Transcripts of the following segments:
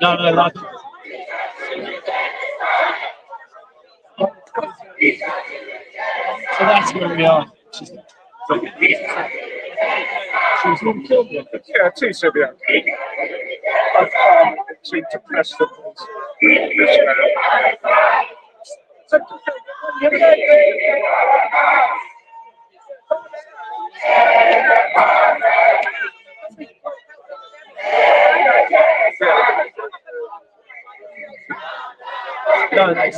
No, no, no. So that's where we are. She was all killed. Yeah, 2 civilians. Both armed, two depressed victims. No, that's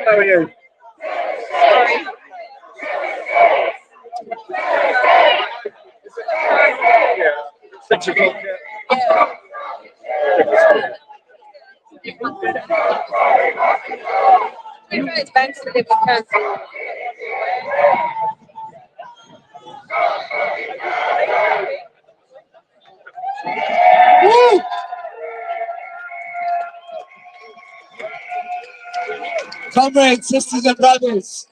How are you? Comrades, sisters and brothers,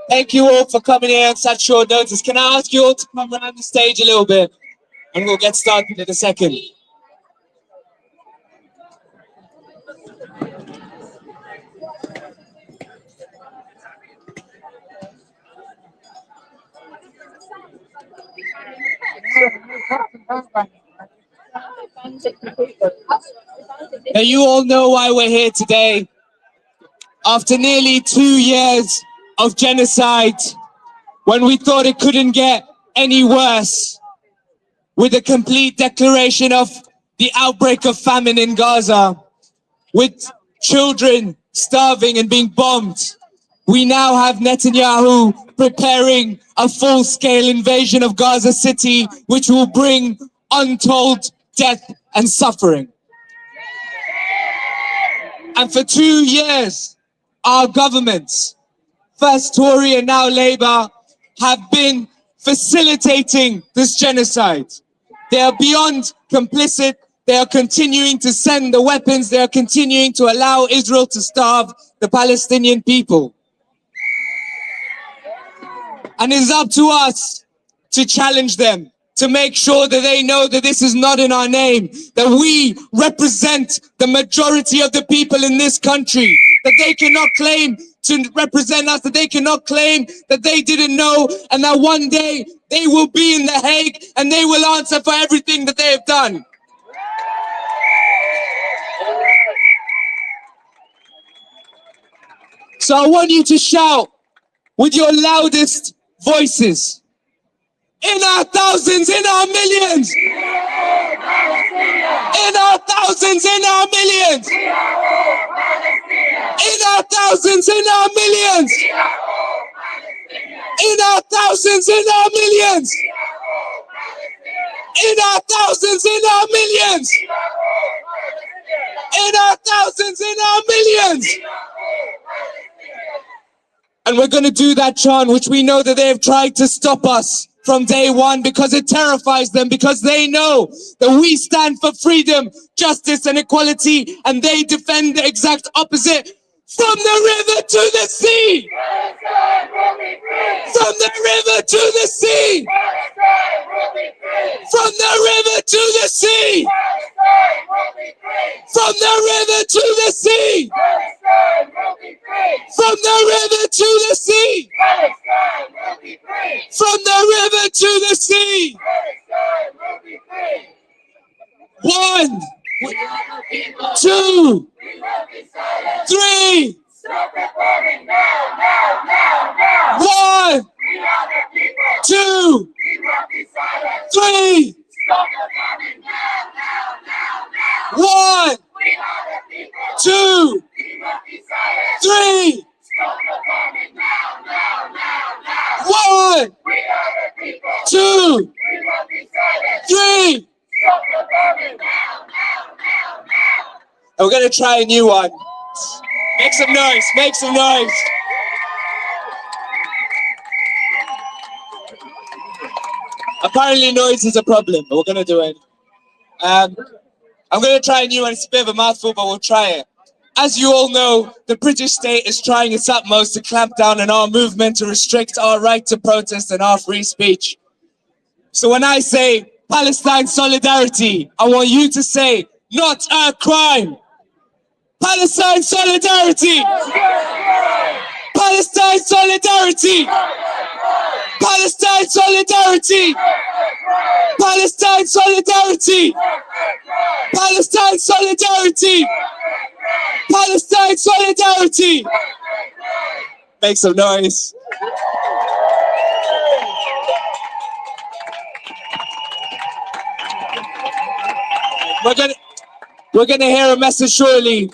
thank you all for coming here on such short notice. Can I ask you all to come around the stage a little bit and we'll get started in a second. Now you all know why we're here today. After nearly 2 years of genocide, when we thought it couldn't get any worse, with a complete declaration of the outbreak of famine in Gaza, with children starving and being bombed, we now have Netanyahu preparing a full-scale invasion of Gaza City, which will bring untold death and suffering. And for 2 years, our governments, first Tory and now Labour, have been facilitating this genocide. They are beyond complicit. They are continuing to send the weapons. They are continuing to allow Israel to starve the Palestinian people. And it is up to us to challenge them, to make sure that they know that this is not in our name, that we represent the majority of the people in this country, that they cannot claim to represent us, that they cannot claim that they didn't know, and that one day they will be in The Hague and they will answer for everything that they have done. So I want you to shout with your loudest voices, in our thousands, in our millions, in our thousands, in our millions, in our thousands, in our millions, in our thousands, in our millions, in our thousands, in our millions, in our thousands, in our millions. And we're going to do that chant, which we know that they have tried to stop us from day one, because it terrifies them, because they know that we stand for freedom, justice and equality, and they defend the exact opposite. From the river to the sea! From the river to the sea! From the river to the sea! From the river to the sea! From the river to the sea! From the river to the sea! 1, 2, 3. Stop reporting now, now, now, now. 1, 2, 3. Stop reporting now, now, now, now. 1, 2, 3. Stop reporting now, now, now, now. 1, 2, 3. Stop reporting now, now, now, now. And we're going to try a new one. Make some noise, make some noise. Apparently noise is a problem, but we're gonna do it. I'm gonna try a new one. It's a bit of a mouthful, but we'll try it. As you all know, the British state is trying its utmost to clamp down on our movement, to restrict our right to protest and our free speech. So when I say Palestine solidarity, I want you to say, not a crime. Palestine solidarity. Palestine solidarity. Palestine solidarity. Palestine solidarity. Palestine solidarity. Palestine solidarity. Make some noise. We're gonna hear a message shortly,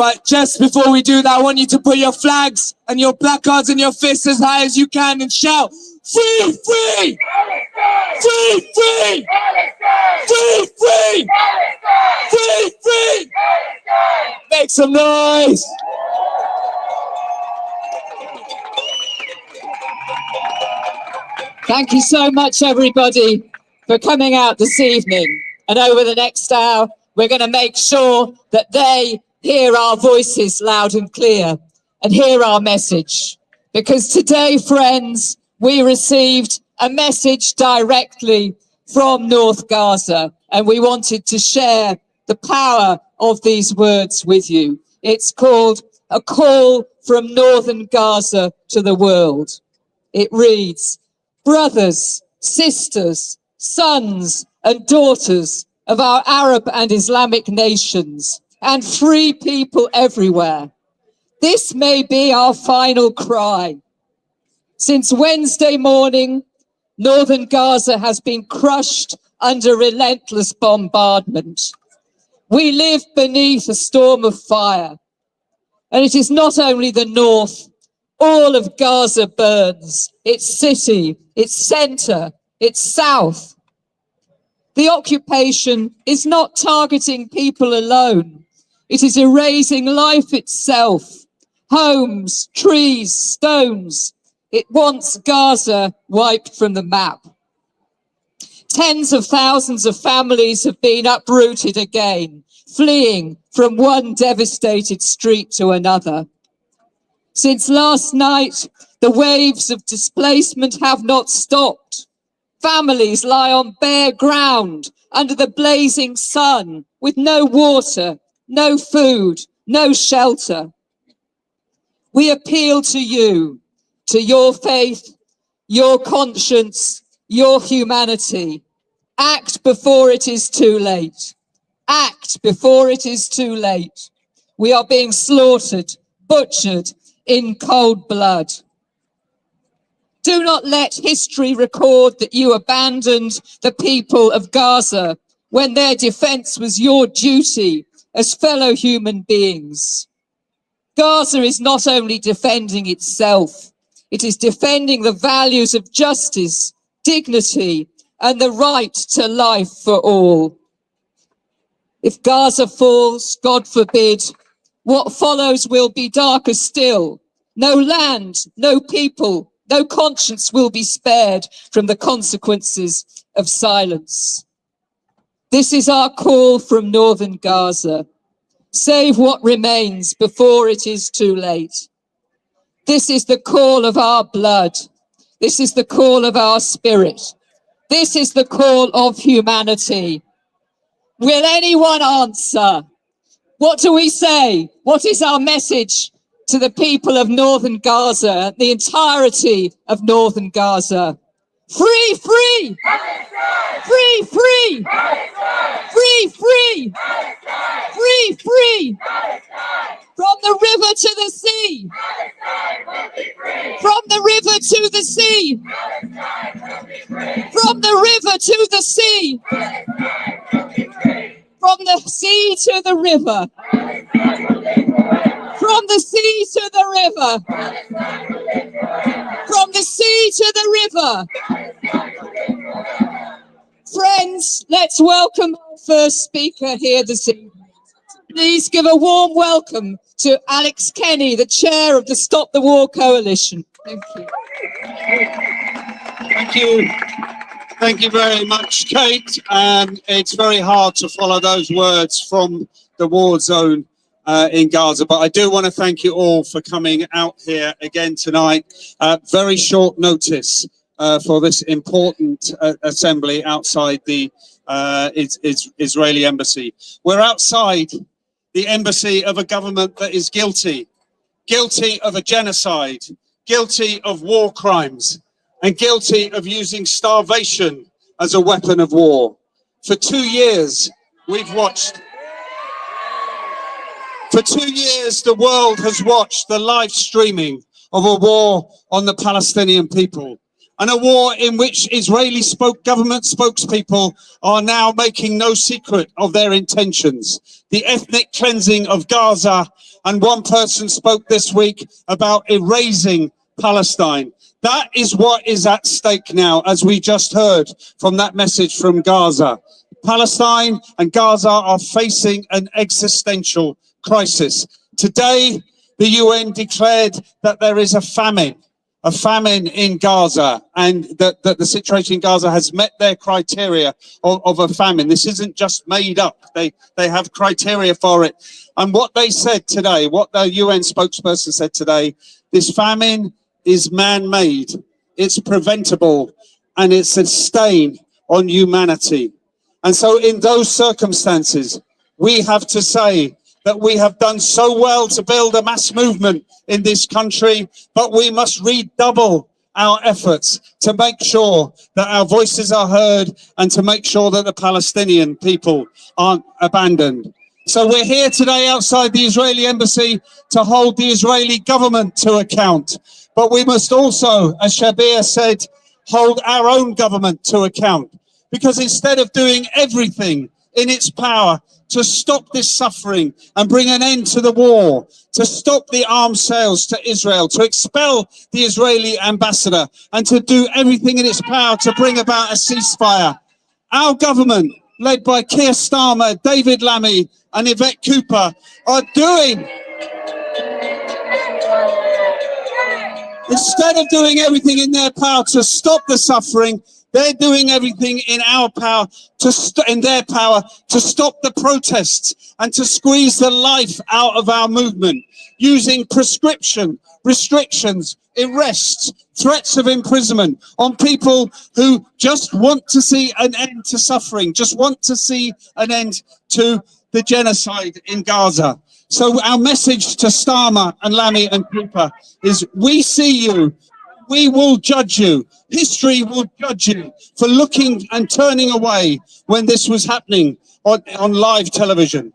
but just before we do that, I want you to put your flags and your placards and your fists as high as you can and shout, free, free! Free, free! Free, free! Free, free! Make some noise! Thank you so much, everybody, for coming out this evening. And over the next hour, we're going to make sure that they hear our voices loud and clear and hear our message. Because today, friends, we received a message directly from North Gaza, and we wanted to share the power of these words with you. It's called A Call from Northern Gaza to the World. It reads, brothers, sisters, sons and daughters of our Arab and Islamic nations and free people everywhere, this may be our final cry. Since Wednesday morning, northern Gaza has been crushed under relentless bombardment. We live beneath a storm of fire, and it is not only the north. All of Gaza burns, its city, its center, its south. The occupation is not targeting people alone. It is erasing life itself, homes, trees, stones. It wants Gaza wiped from the map. Tens of thousands of families have been uprooted again, fleeing from one devastated street to another. Since last night, the waves of displacement have not stopped. Families lie on bare ground under the blazing sun with no water, no food, no shelter. We appeal to you, to your faith, your conscience, your humanity. Act before it is too late. Act before it is too late. We are being slaughtered, butchered, in cold blood. Do not let history record that you abandoned the people of Gaza when their defense was your duty as fellow human beings. Gaza is not only defending itself, it is defending the values of justice, dignity, and the right to life for all. If Gaza falls, God forbid, what follows will be darker still. No land, no people, no conscience will be spared from the consequences of silence. This is our call from northern Gaza. Save what remains before it is too late. This is the call of our blood. This is the call of our spirit. This is the call of humanity. Will anyone answer? What do we say? What is our message to the people of northern Gaza, the entirety of northern Gaza? Free, free! Free, free! Free, free! Free, free! From the river to the sea! From the river to the sea! From the river to the sea! From the sea to the river! From the sea to the river! From the sea to the river! Friends, let's welcome our first speaker here this evening. Please give a warm welcome to Alex Kenny, the chair of the Stop the War Coalition. Thank you. Thank you. Thank you very much, Kate. It's very hard to follow those words from the war zone in Gaza, but I do want to thank you all for coming out here again tonight. Very short notice for this important assembly outside the Israeli embassy. We're outside the embassy of a government that is guilty of a genocide, guilty of war crimes, and guilty of using starvation as a weapon of war. For 2 years, we've watched. For 2 years, the world has watched the live streaming of a war on the Palestinian people, and a war in which Israeli government spokespeople are now making no secret of their intentions. The ethnic cleansing of Gaza, and one person spoke this week about erasing Palestine. That is what is at stake now, as we just heard from that message from Gaza. Palestine and Gaza are facing an existential crisis. Today, the UN declared that there is a famine in Gaza, and that the situation in Gaza has met their criteria of a famine. This isn't just made up. They have criteria for it. And what they said today, what the UN spokesperson said today, this famine is man-made, it's preventable, and it's a stain on humanity. And so in those circumstances, we have to say that we have done so well to build a mass movement in this country, but we must redouble our efforts to make sure that our voices are heard and to make sure that the Palestinian people aren't abandoned. So we're here today outside the Israeli embassy to hold the Israeli government to account. But we must also, as Shabir said, hold our own government to account. Because instead of doing everything in its power to stop this suffering and bring an end to the war, to stop the arms sales to Israel, to expel the Israeli ambassador, and to do everything in its power to bring about a ceasefire, our government, led by Keir Starmer, David Lammy and Yvette Cooper, are doing. Instead of doing everything in their power to stop the suffering, they're doing everything in our power in their power to stop the protests and to squeeze the life out of our movement, using restrictions, arrests, threats of imprisonment on people who just want to see an end to suffering, just want to see an end to the genocide in Gaza. So our message to Starmer and Lammy and Cooper is: we see you, we will judge you. History will judge you for looking and turning away when this was happening on live television.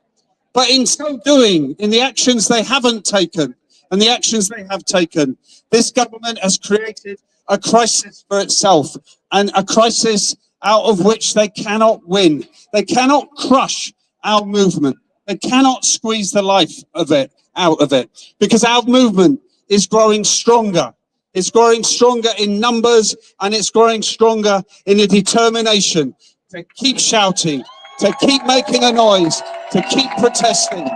But in so doing, in the actions they haven't taken and the actions they have taken, this government has created a crisis for itself, and a crisis out of which they cannot win. They cannot crush our movement. They cannot squeeze the life of it out of it, because our movement is growing stronger. It's growing stronger in numbers, and it's growing stronger in a determination to keep shouting, to keep making a noise, to keep protesting,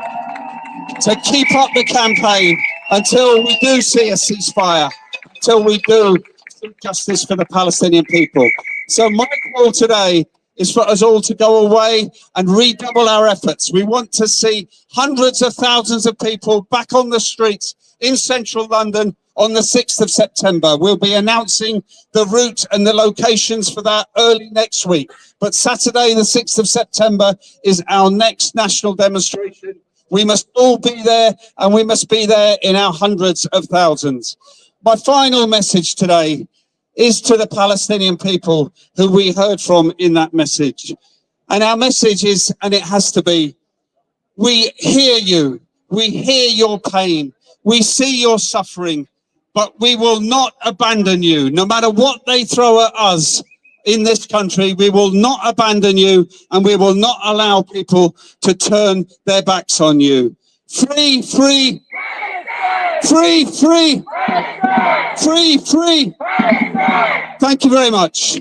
to keep up the campaign until we do see a ceasefire, until we do seek justice for the Palestinian people. So my call today is for us all to go away and redouble our efforts. We want to see hundreds of thousands of people back on the streets in central London on the 6th of September. We'll be announcing the route and the locations for that early next week. But Saturday, the 6th of September, is our next national demonstration. We must all be there, and we must be there in our hundreds of thousands. My final message today is to the Palestinian people who we heard from in that message. And our message is, and it has to be, we hear you, we hear your pain, we see your suffering, but we will not abandon you. No matter what they throw at us in this country, we will not abandon you, and we will not allow people to turn their backs on you. Free, free, free, free, free, free. Thank you very much.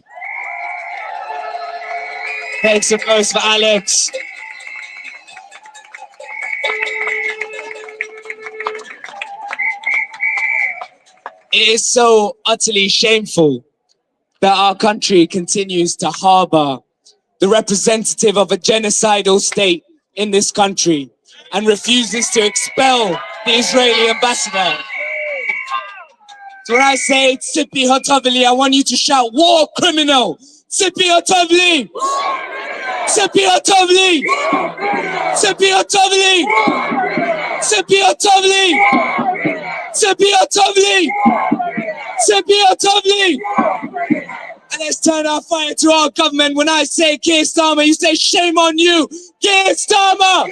Thanks so much for Alex. It is so utterly shameful that our country continues to harbor the representative of a genocidal state in this country and refuses to expel the Israeli ambassador. So when I say Tzipi Hotovely, I want you to shout, war criminal! Tzipi Hotovely! Tzipi Hotovely! Tzipi Hotovely! Tzipi Hotovely! Tzipi Hotovely! Tzipi Hotovely! And let's turn our fire to our government. When I say Keir Starmer, you say shame on you, Keir Starmer!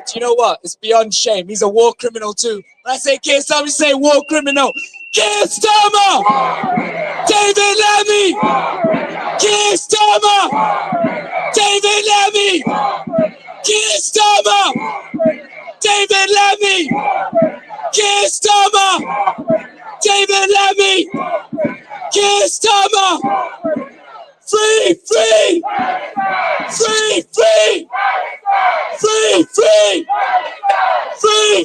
Do you know what? It's beyond shame. He's a war criminal too. When I say Keir Starmer, you say war criminal. Keir Starmer! David Lammy! Keir Starmer! David Lammy! Keir Starmer! David Lammy! Keir Starmer! David Lammy! Keir Starmer! Free, free! Free, free! Free, free! Free, free!